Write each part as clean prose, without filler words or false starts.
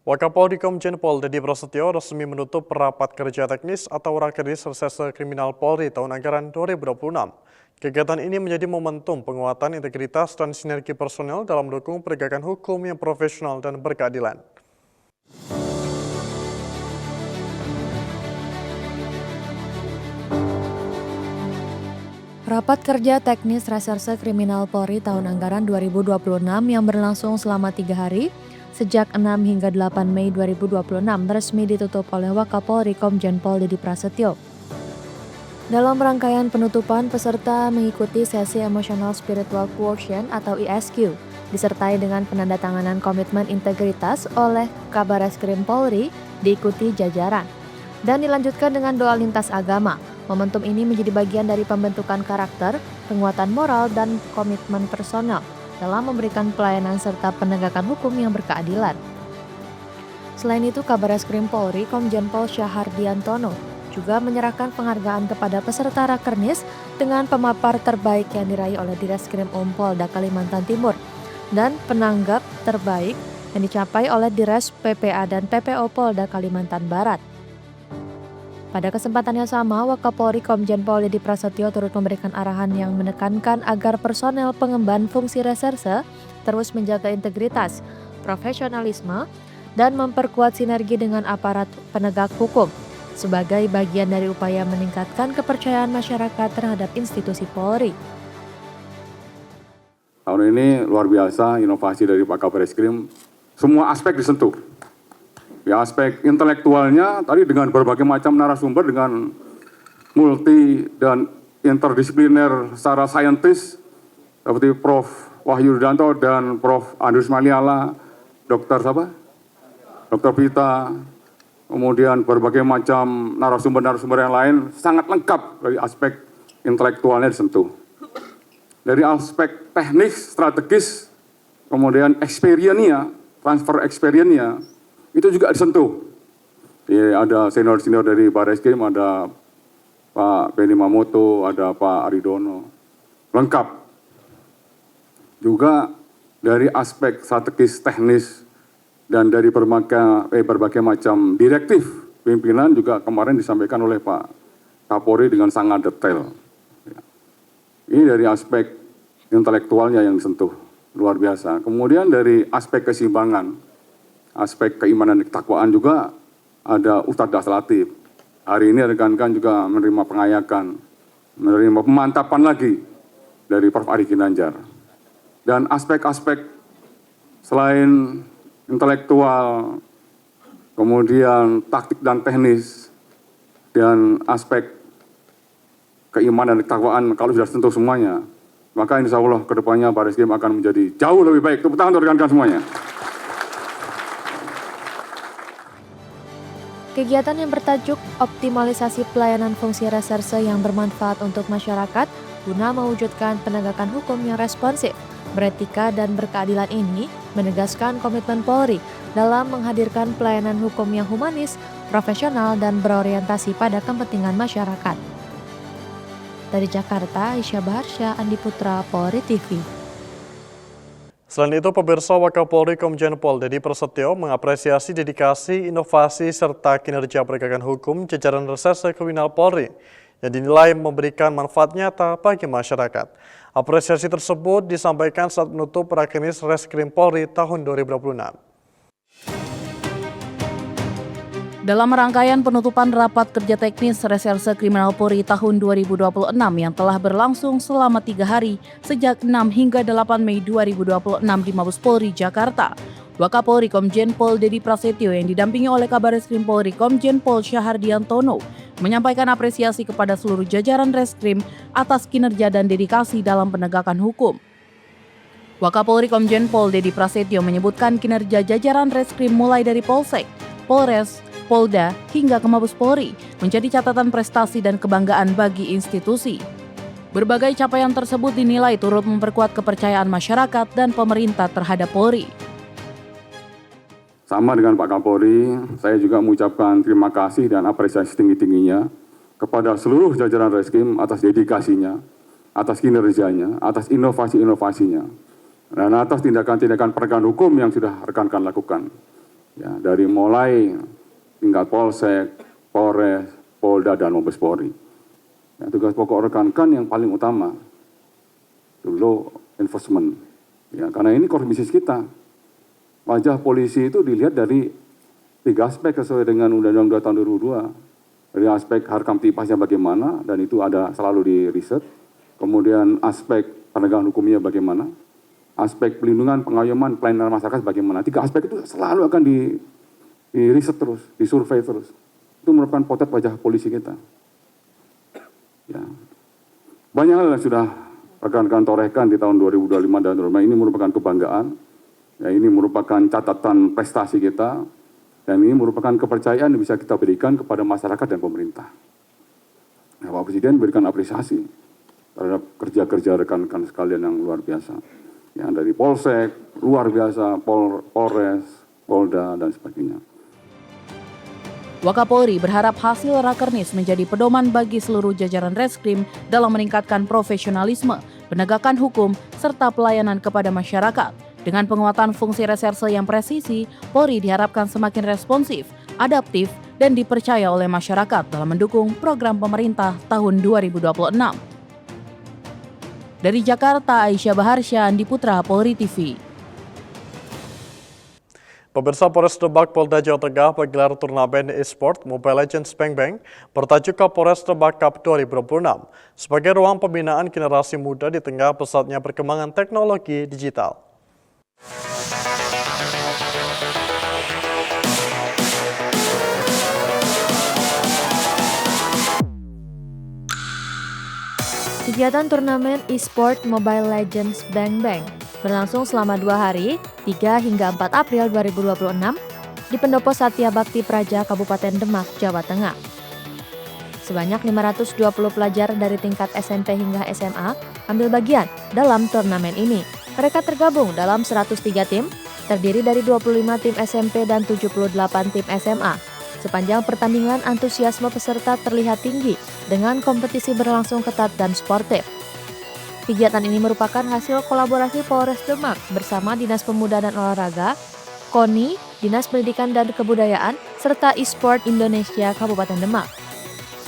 Wakapolri Komjen Pol Dedy Prasetyo resmi menutup rapat kerja teknis atau Rakernis Reserse Kriminal Polri tahun anggaran 2026. Kegiatan ini menjadi momentum penguatan integritas dan sinergi personel dalam mendukung penegakan hukum yang profesional dan berkeadilan. Rapat kerja teknis Reserse Kriminal Polri tahun anggaran 2026 yang berlangsung selama 3 hari, sejak 6 hingga 8 Mei 2026 resmi ditutup oleh Wakapolri Komjen Pol Dedy Prasetyo. Dalam rangkaian penutupan, peserta mengikuti sesi Emotional Spiritual Quotient atau ESQ, disertai dengan penandatanganan komitmen integritas oleh Kabareskrim Polri diikuti jajaran, dan dilanjutkan dengan doa lintas agama. Momentum ini menjadi bagian dari pembentukan karakter, penguatan moral, dan komitmen personal dalam memberikan pelayanan serta penegakan hukum yang berkeadilan. Selain itu, Kabareskrim Polri Komjen Pol Syahardiantono juga menyerahkan penghargaan kepada peserta Rakernis dengan pemapar terbaik yang diraih oleh Direskrim Polda Kalimantan Timur dan penanggap terbaik yang dicapai oleh Dires PPA dan PPO Polda Kalimantan Barat. Pada kesempatan yang sama, Wakapolri Komjen Pol Dedy Prasetyo turut memberikan arahan yang menekankan agar personel pengemban fungsi reserse terus menjaga integritas, profesionalisme, dan memperkuat sinergi dengan aparat penegak hukum sebagai bagian dari upaya meningkatkan kepercayaan masyarakat terhadap institusi Polri. Tahun ini luar biasa inovasi dari Pak Kabareskrim, semua aspek disentuh. Ya, aspek intelektualnya tadi dengan berbagai macam narasumber dengan multi dan interdisipliner secara saintis seperti Prof. Wahyu Rudanto dan Prof. Andrews Maliala, Dr. Pita, kemudian berbagai macam narasumber-narasumber yang lain sangat lengkap dari aspek intelektualnya disentuh. Dari aspek teknis, strategis, kemudian experience-nya, transfer experience-nya, itu juga disentuh. Ya, ada senior-senior dari Bareskrim, ada Pak Benny Mamoto, ada Pak Aridono. Lengkap. Juga dari aspek strategis teknis dan dari berbagai macam direktif pimpinan juga kemarin disampaikan oleh Pak Kapolri dengan sangat detail. Ini dari aspek intelektualnya yang disentuh. Luar biasa. Kemudian dari aspek keseimbangan, aspek keimanan dan ketakwaan juga ada Ustadz Das Latif. Hari ini rekan-rekan juga menerima pengayakan, menerima pemantapan lagi dari Prof. Ari Ginanjar. Dan aspek-aspek selain intelektual, kemudian taktik dan teknis, dan aspek keimanan dan ketakwaan kalau sudah tentu semuanya, maka insya Allah ke depannya Bareskrim akan menjadi jauh lebih baik. Tepuk tangan untuk rekan-rekan semuanya. Kegiatan yang bertajuk optimalisasi pelayanan fungsi reserse yang bermanfaat untuk masyarakat guna mewujudkan penegakan hukum yang responsif, beretika, dan berkeadilan ini menegaskan komitmen Polri dalam menghadirkan pelayanan hukum yang humanis, profesional, dan berorientasi pada kepentingan masyarakat. Dari Jakarta, Aisyah Baharsha, Andi Putra, Polri TV. Selain itu, pemirsa, Wakapolri Komjen Pol Dedy Prasetyo mengapresiasi dedikasi, inovasi, serta kinerja penegakan hukum jajaran Reserse Kriminal Polri yang dinilai memberikan manfaat nyata bagi masyarakat. Apresiasi tersebut disampaikan saat menutup Rakernis Reskrim Polri tahun 2026. Dalam rangkaian penutupan rapat kerja teknis Reserse Kriminal Polri tahun 2026 yang telah berlangsung selama 3 hari sejak 6 hingga 8 Mei 2026 di Mabes Polri, Jakarta, Wakapolri Komjen Pol Dedy Prasetyo yang didampingi oleh Kabareskrim Polri Komjen Pol Syahardiantono menyampaikan apresiasi kepada seluruh jajaran Reskrim atas kinerja dan dedikasi dalam penegakan hukum. Wakapolri Komjen Pol Dedy Prasetyo menyebutkan kinerja jajaran Reskrim mulai dari Polsek, Polres, Polda, hingga ke Mabes Polri menjadi catatan prestasi dan kebanggaan bagi institusi. Berbagai capaian tersebut dinilai turut memperkuat kepercayaan masyarakat dan pemerintah terhadap Polri. Sama dengan Pak Kapolri, saya juga mengucapkan terima kasih dan apresiasi tinggi-tingginya kepada seluruh jajaran Reskrim atas dedikasinya, atas kinerjanya, atas inovasi-inovasinya, dan atas tindakan-tindakan penegakan hukum yang sudah rekan-rekan lakukan. Ya, dari mulai tingkat Polsek, Polres, Polda, dan Mabes Polri. Ya, tugas pokok rekan-rekan yang paling utama, law enforcement. Ya, karena ini core bisnis kita. Wajah polisi itu dilihat dari 3 aspek sesuai dengan Undang-Undang 2 tahun 2002. Dari aspek harkam tipasnya bagaimana, dan itu ada selalu di riset. Kemudian aspek penegakan hukumnya bagaimana. Aspek pelindungan, pengayoman, pelayanan masyarakat bagaimana. 3 aspek itu selalu akan di riset terus, disurvei terus. Itu merupakan potret wajah polisi kita. Ya. Banyak hal yang sudah rekan-rekan torehkan di tahun 2025 dan 2025. Ini merupakan kebanggaan. Ya, ini merupakan catatan prestasi kita. Dan ini merupakan kepercayaan yang bisa kita berikan kepada masyarakat dan pemerintah. Nah, Pak Presiden berikan apresiasi terhadap kerja-kerja rekan-rekan sekalian yang luar biasa. Ya, dari Polsek, luar biasa, Polres, Polda, dan sebagainya. Wakapolri berharap hasil Rakernis menjadi pedoman bagi seluruh jajaran Reskrim dalam meningkatkan profesionalisme, penegakan hukum, serta pelayanan kepada masyarakat. Dengan penguatan fungsi reserse yang presisi, Polri diharapkan semakin responsif, adaptif, dan dipercaya oleh masyarakat dalam mendukung program pemerintah tahun 2026. Dari Jakarta, Aisyah Baharsya, Andi Putra, Polri TV. Pemirsa, Polres Lebak Polda Jawa Tengah menggelar turnamen e-sport Mobile Legends Bang Bang bertajuk Kapolres Lebak Cup 2026 sebagai ruang pembinaan generasi muda di tengah pesatnya perkembangan teknologi digital. Kegiatan turnamen e-sport Mobile Legends Bang Bang berlangsung selama 2 hari, 3 hingga 4 April 2026 di Pendopo Satya Bakti Praja, Kabupaten Demak, Jawa Tengah. Sebanyak 520 pelajar dari tingkat SMP hingga SMA ambil bagian dalam turnamen ini. Mereka tergabung dalam 103 tim, terdiri dari 25 tim SMP dan 78 tim SMA. Sepanjang pertandingan, antusiasme peserta terlihat tinggi dengan kompetisi berlangsung ketat dan sportif. Kegiatan ini merupakan hasil kolaborasi Polres Demak bersama Dinas Pemuda dan Olahraga, KONI, Dinas Pendidikan dan Kebudayaan, serta e-sport Indonesia Kabupaten Demak.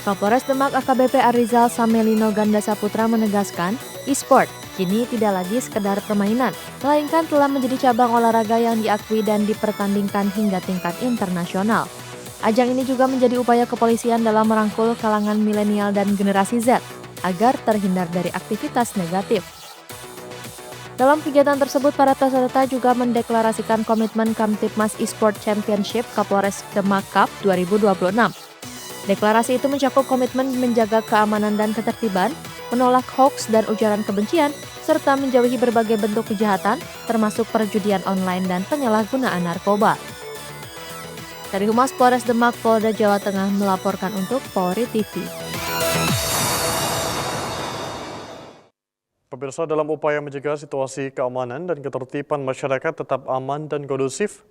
Kapolres Demak AKBP Arizal Samelino Ganda Saputra menegaskan, e-sport kini tidak lagi sekedar permainan, melainkan telah menjadi cabang olahraga yang diakui dan dipertandingkan hingga tingkat internasional. Ajang ini juga menjadi upaya kepolisian dalam merangkul kalangan milenial dan generasi Z, agar terhindar dari aktivitas negatif. Dalam kegiatan tersebut, para peserta juga mendeklarasikan komitmen Kamtipmas Esport Championship Kapolres Demak Cup 2026. Deklarasi itu mencakup komitmen menjaga keamanan dan ketertiban, menolak hoaks dan ujaran kebencian, serta menjauhi berbagai bentuk kejahatan, termasuk perjudian online dan penyalahgunaan narkoba. Dari Humas Polres Demak, Polda Jawa Tengah melaporkan untuk Polri TV. Pemirsa, dalam upaya menjaga situasi keamanan dan ketertiban masyarakat tetap aman dan kondusif,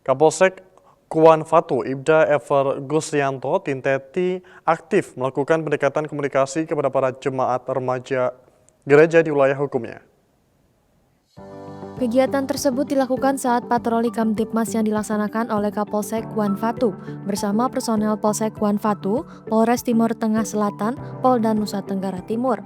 Kapolsek Kuan Fatu Ibda Ever Gusrianto Tinteti aktif melakukan pendekatan komunikasi kepada para jemaat remaja gereja di wilayah hukumnya. Kegiatan tersebut dilakukan saat patroli Kamtipmas yang dilaksanakan oleh Kapolsek Kuan Fatu bersama personel Polsek Kuan Fatu, Polres Timur Tengah Selatan, Polda Nusa Tenggara Timur.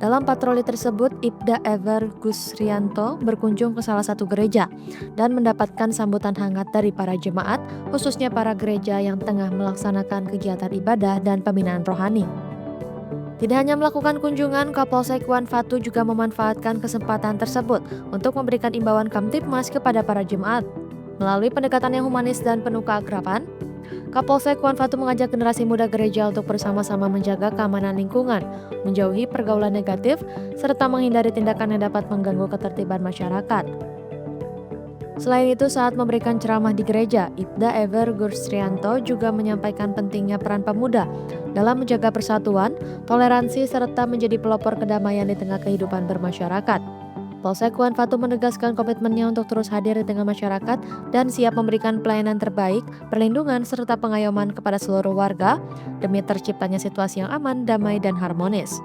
Dalam patroli tersebut, Ibda Ever Gusrianto berkunjung ke salah satu gereja dan mendapatkan sambutan hangat dari para jemaat, khususnya para gereja yang tengah melaksanakan kegiatan ibadah dan pembinaan rohani. Tidak hanya melakukan kunjungan, Kapolsek Kuan Fatu juga memanfaatkan kesempatan tersebut untuk memberikan imbauan Kamtipmas kepada para jemaat. Melalui pendekatan yang humanis dan penuh keakraban, Kapolsek Kuan Fatu mengajak generasi muda gereja untuk bersama-sama menjaga keamanan lingkungan, menjauhi pergaulan negatif, serta menghindari tindakan yang dapat mengganggu ketertiban masyarakat. Selain itu, saat memberikan ceramah di gereja, Ibda Ever Gusrianto juga menyampaikan pentingnya peran pemuda dalam menjaga persatuan, toleransi, serta menjadi pelopor kedamaian di tengah kehidupan bermasyarakat. Polsek Kuan Fatu menegaskan komitmennya untuk terus hadir di tengah masyarakat dan siap memberikan pelayanan terbaik, perlindungan, serta pengayoman kepada seluruh warga demi terciptanya situasi yang aman, damai, dan harmonis.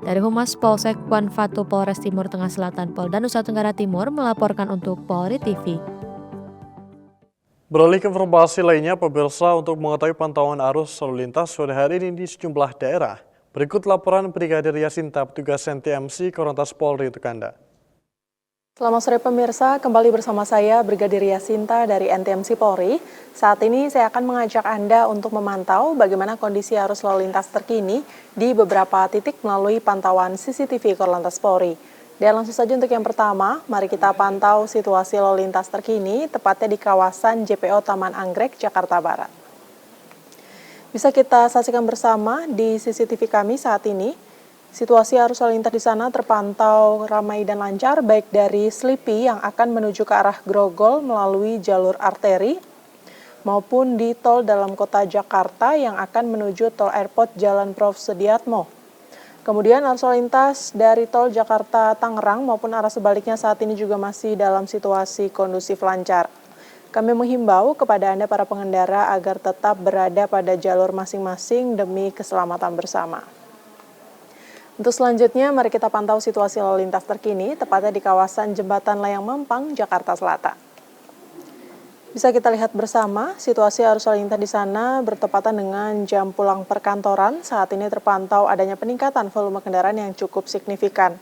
Dari Humas Polsek Kuan Fatu Polres Timur Tengah Selatan Polda Nusa Tenggara Timur melaporkan untuk Polri TV. Beralih ke informasi lainnya, pemirsa, untuk mengetahui pantauan arus lalu lintas sore hari ini di sejumlah daerah. Berikut laporan Brigadir Yasinta, petugas NTMC Korlantas Polri untuk Anda. Selamat sore pemirsa, kembali bersama saya Brigadir Yasinta dari NTMC Polri. Saat ini saya akan mengajak Anda untuk memantau bagaimana kondisi arus lalu lintas terkini di beberapa titik melalui pantauan CCTV Korlantas Polri. Dan langsung saja untuk yang pertama, mari kita pantau situasi lalu lintas terkini tepatnya di kawasan JPO Taman Anggrek, Jakarta Barat. Bisa kita saksikan bersama di CCTV kami saat ini. Situasi arus lalu lintas di sana terpantau ramai dan lancar, baik dari Slipi yang akan menuju ke arah Grogol melalui jalur arteri, maupun di tol dalam kota Jakarta yang akan menuju tol airport Jalan Prof. Sudiatmo. Kemudian arus lalu lintas dari tol Jakarta-Tangerang maupun arah sebaliknya saat ini juga masih dalam situasi kondusif lancar. Kami menghimbau kepada Anda para pengendara agar tetap berada pada jalur masing-masing demi keselamatan bersama. Untuk selanjutnya, mari kita pantau situasi lalu lintas terkini, tepatnya di kawasan Jembatan Layang Mampang, Jakarta Selatan. Bisa kita lihat bersama, situasi arus lalu lintas di sana bertepatan dengan jam pulang perkantoran. Saat ini terpantau adanya peningkatan volume kendaraan yang cukup signifikan.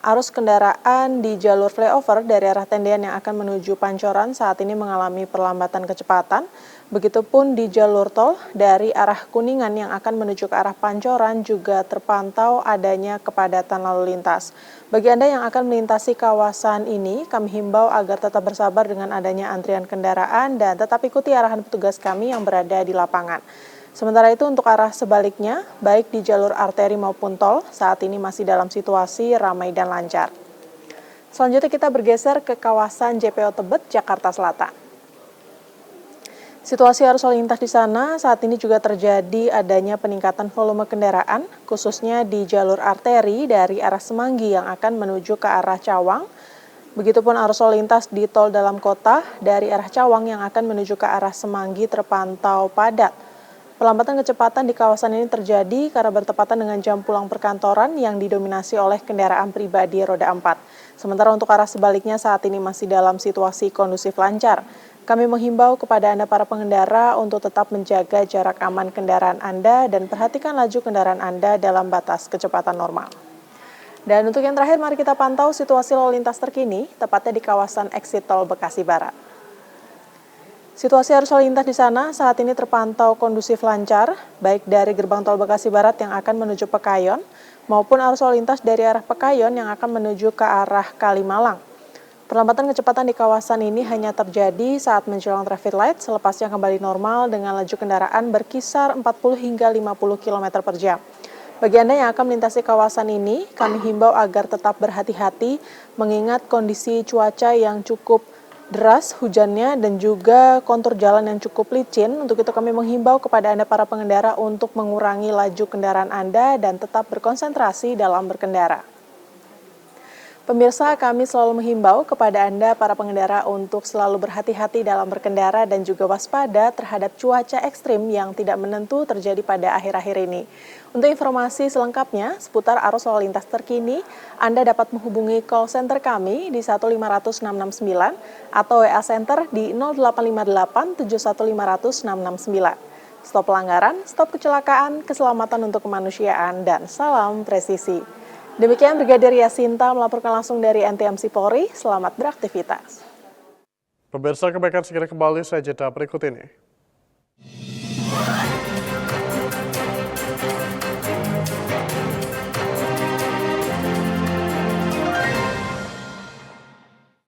Arus kendaraan di jalur flyover dari arah Tendean yang akan menuju Pancoran saat ini mengalami perlambatan kecepatan. Begitupun di jalur tol dari arah Kuningan yang akan menuju ke arah Pancoran juga terpantau adanya kepadatan lalu lintas. Bagi Anda yang akan melintasi kawasan ini, kami himbau agar tetap bersabar dengan adanya antrian kendaraan dan tetap ikuti arahan petugas kami yang berada di lapangan. Sementara itu untuk arah sebaliknya, baik di jalur arteri maupun tol, saat ini masih dalam situasi ramai dan lancar. Selanjutnya kita bergeser ke kawasan JPO Tebet, Jakarta Selatan. Situasi arus lalu lintas di sana saat ini juga terjadi adanya peningkatan volume kendaraan, khususnya di jalur arteri dari arah Semanggi yang akan menuju ke arah Cawang. Begitupun arus lalu lintas di tol dalam kota dari arah Cawang yang akan menuju ke arah Semanggi terpantau padat. Pelambatan kecepatan di kawasan ini terjadi karena bertepatan dengan jam pulang perkantoran yang didominasi oleh kendaraan pribadi roda 4. Sementara untuk arah sebaliknya saat ini masih dalam situasi kondusif lancar. Kami menghimbau kepada Anda para pengendara untuk tetap menjaga jarak aman kendaraan Anda dan perhatikan laju kendaraan Anda dalam batas kecepatan normal. Dan untuk yang terakhir, mari kita pantau situasi lalu lintas terkini, tepatnya di kawasan exit tol Bekasi Barat. Situasi arus lalu lintas di sana saat ini terpantau kondusif lancar, baik dari gerbang tol Bekasi Barat yang akan menuju Pekayon, maupun arus lalu lintas dari arah Pekayon yang akan menuju ke arah Kalimalang. Perlambatan kecepatan di kawasan ini hanya terjadi saat menjelang traffic light, selepasnya kembali normal dengan laju kendaraan berkisar 40 hingga 50 km per jam. Bagi Anda yang akan melintasi kawasan ini, kami himbau agar tetap berhati-hati mengingat kondisi cuaca yang cukup deras hujannya dan juga kontur jalan yang cukup licin. Untuk itu kami menghimbau kepada Anda para pengendara untuk mengurangi laju kendaraan Anda dan tetap berkonsentrasi dalam berkendara. Pemirsa, kami selalu menghimbau kepada Anda para pengendara untuk selalu berhati-hati dalam berkendara dan juga waspada terhadap cuaca ekstrim yang tidak menentu terjadi pada akhir-akhir ini. Untuk informasi selengkapnya seputar arus lalu lintas terkini, Anda dapat menghubungi call center kami di 1500669 atau WA Center di 0858 71500 669. Stop pelanggaran, stop kecelakaan, keselamatan untuk kemanusiaan, dan salam presisi. Demikian Brigadir Yasinta melaporkan langsung dari NTMC Polri. Selamat beraktivitas. Pemirsa, kebaikan segera kembali, saya jeda berikut ini.